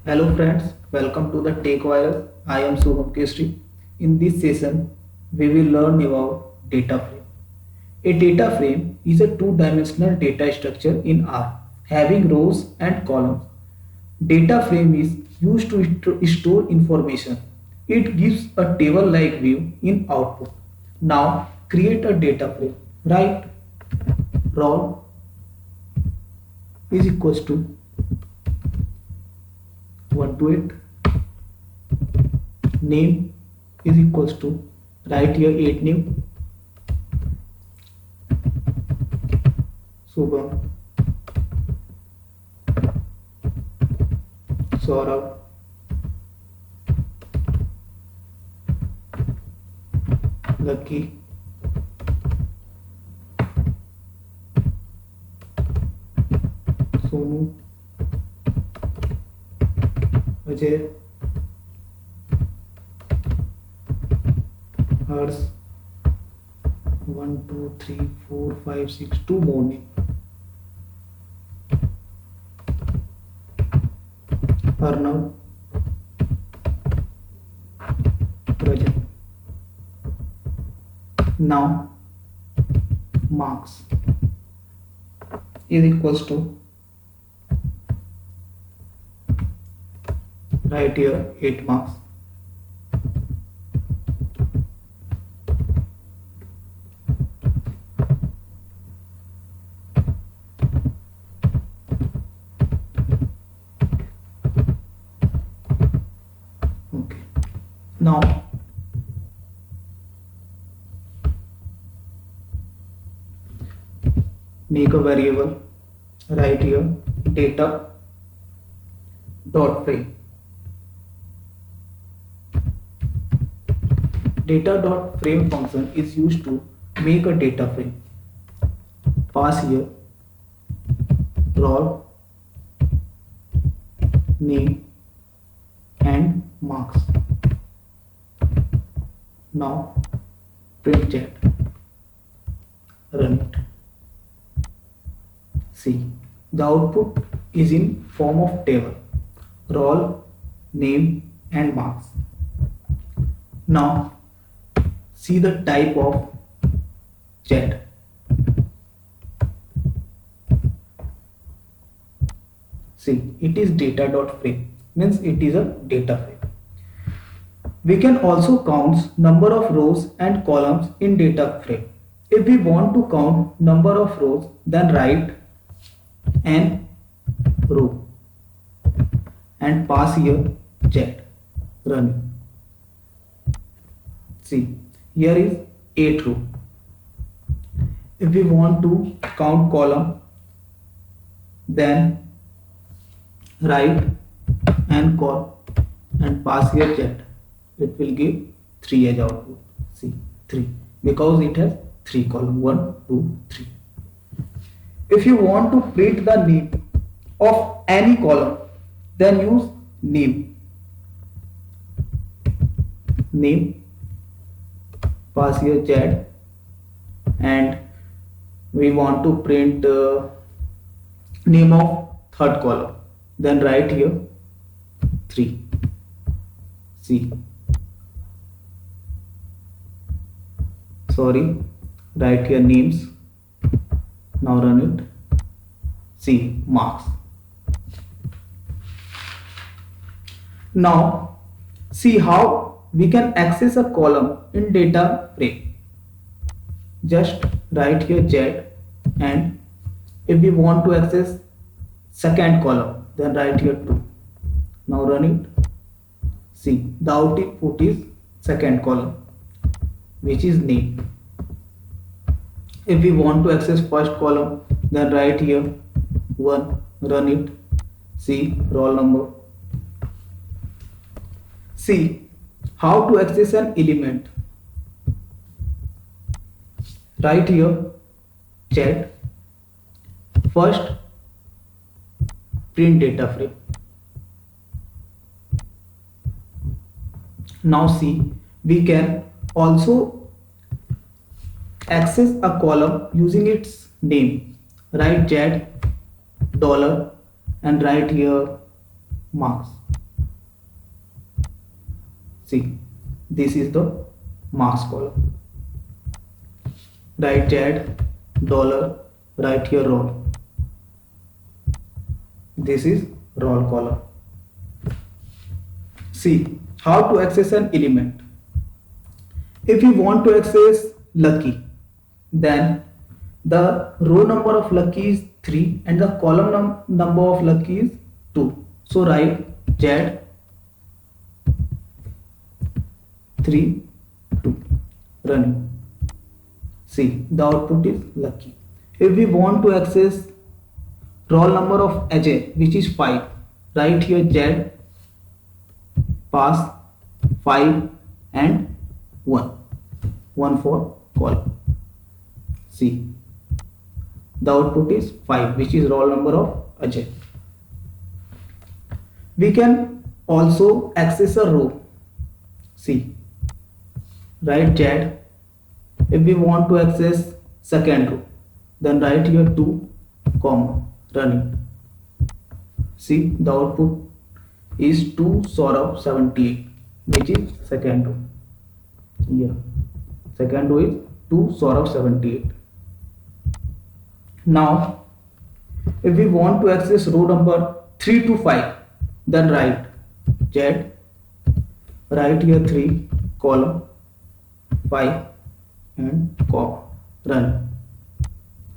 Hello friends, welcome to the Tech Virus. I am Shubham Kestri. In this session, we will learn about data frame. A data frame is a two-dimensional data structure in R, having rows and columns. Data frame is used to store information. It gives a table-like view in output. Now, create a data frame. Write roll is equals to 1 to 8. Name is equals to, write here 8 new. Shubham, Saurabh, Lucky, Sonu, Ajay, Hers, 1, 2, 3, 4, 5, 6, 2 more name. Arnav, Rajat. Now, marks is equals to, right here 8 marks. Okay. Now make a variable, right here data dot frame. Data dot frame function is used to make a data frame. Pass here roll, name and marks. Now print chat, run it. See, the output is in form of table, roll, name and marks. Now see the type of chat. See, it is data dot frame, means it is a data frame. We can also count number of rows and columns in data frame. If we want to count number of rows, then write n row and pass here chat, run it. See, here is 8 row. If we want to count column, then write and call and pass here chat. It will give 3 as output. See, 3, because it has 3 column, 1, 2, 3. If you want to print the name of any column, then use name. Name, pass here chat, and we want to print name of third column, then write here 3. See, sorry, write here names. Now run it. See, marks. Now see how we can access a column in data frame. Just write here chat, and if we want to access second column, then write here 2. Now run it. See, the output is second column, which is name. If we want to access first column, then write here 1, run it. See, roll number. See how to access an element. Write here chat, first print data frame. Now see, we can also access a column using its name. Write $, and write here marks. See, this is the marks column. Write Z dollar, write here roll. This is roll column. See how to access an element. If you want to access Lucky, then the row number of Lucky is 3 and the column number of Lucky is 2. So write Z 3 2 running. See, the output is Lucky. If we want to access roll number of Ajay, which is 5, write here Z pass 5 and 1 for column. See, the output is 5, which is roll number of Ajay. We can also access a row. See, write Z. If we want to access second row, then write here 2 comma running. See, the output is 2 Saurabh 78, which is second row. Here second row is 2 Saurabh 78. Now if we want to access row number 3 to 5, then write Z, write here 3 column 5 and comma run.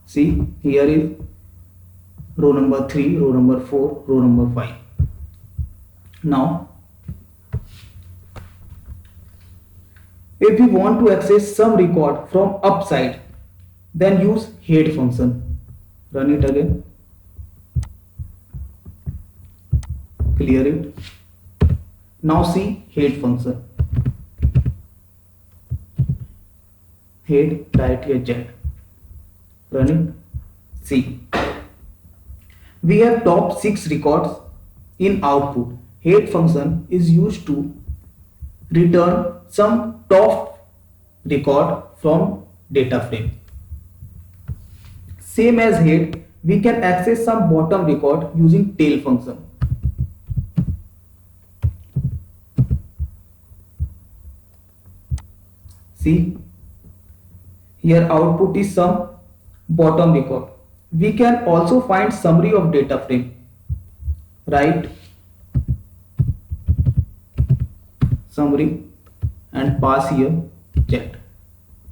See, here is row number 3, row number 4, row number 5. Now if we want to access some record from upside, then use head function. Run it again, clear it. Now see head function. Head, write here Z, run it. See, we have top 6 records in output. Head function is used to return some top record from data frame. Same as head, we can access some bottom record using tail function. See, here output is some bottom record. We can also find summary of data frame. Write summary and pass here Z.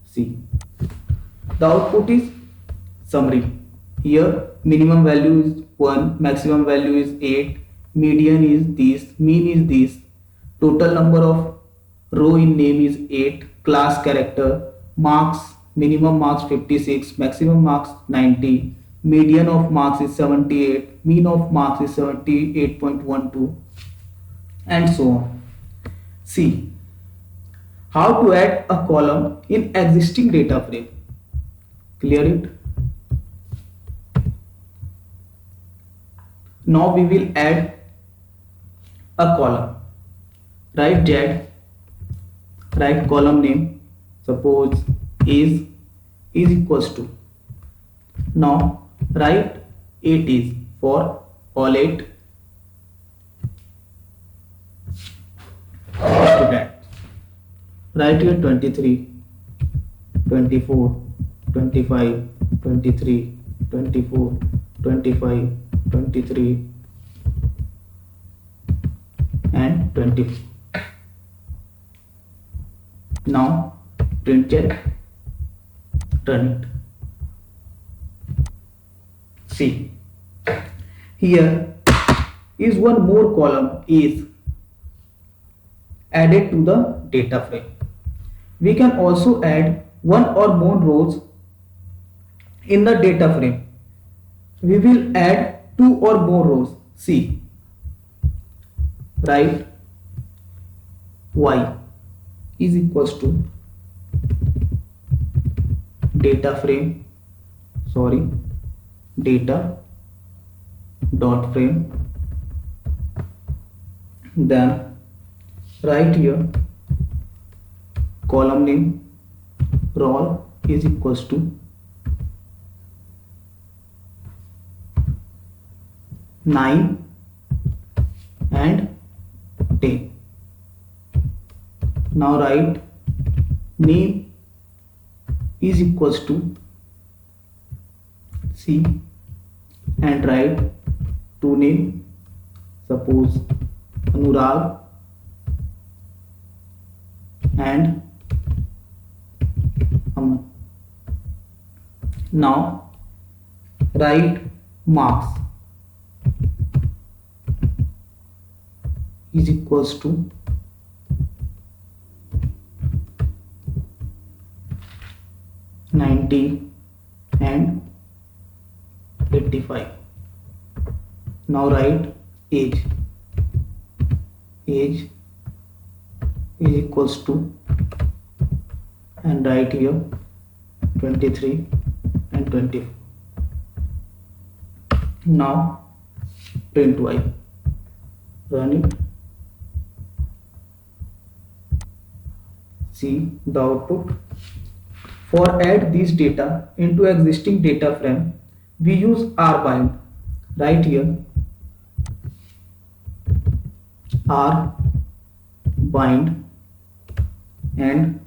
See, the output is summary. Here minimum value is 1, maximum value is 8, median is this, mean is this, total number of row in name is 8, class character, marks, minimum marks 56, maximum marks 90, median of marks is 78, mean of marks is 78.12, and so on. See how to add a column in existing data frame. Clear it. Now we will add a column. Write Z, write column name, suppose is equals to. Now write 8 is for all 8 students. Write here 23, 24, 25, 23, 24, 25, 23 and 24. Now print check, run it. See, here is one more column is added to the data frame. We can also add one or more rows in the data frame. We will add 2 or more rows. See, write Y is equals to data frame, data dot frame, then write here column name roll is equals to 9 and 10. Now write name is equals to C and write to name, suppose Anurag and Aman. Now write marks is equals to "90 and 85. Now write age. Age is equals to, and write here 23 and 24. Now print while. Run it. See the output. For add these data into existing data frame, we use rbind. Right here rbind and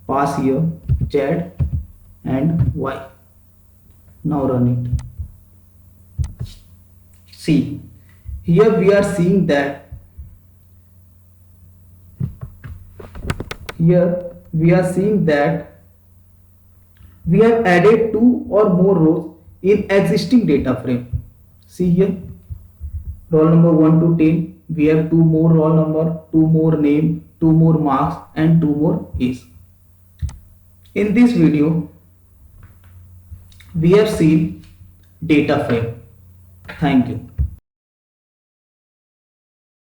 pass here z and y. Now run it. See, here we are seeing that we have added 2 or more rows in existing data frame. See here, roll number 1 to 10, we have 2 more roll number, 2 more name, 2 more marks and 2 more age. In this video, we have seen data frame. Thank you.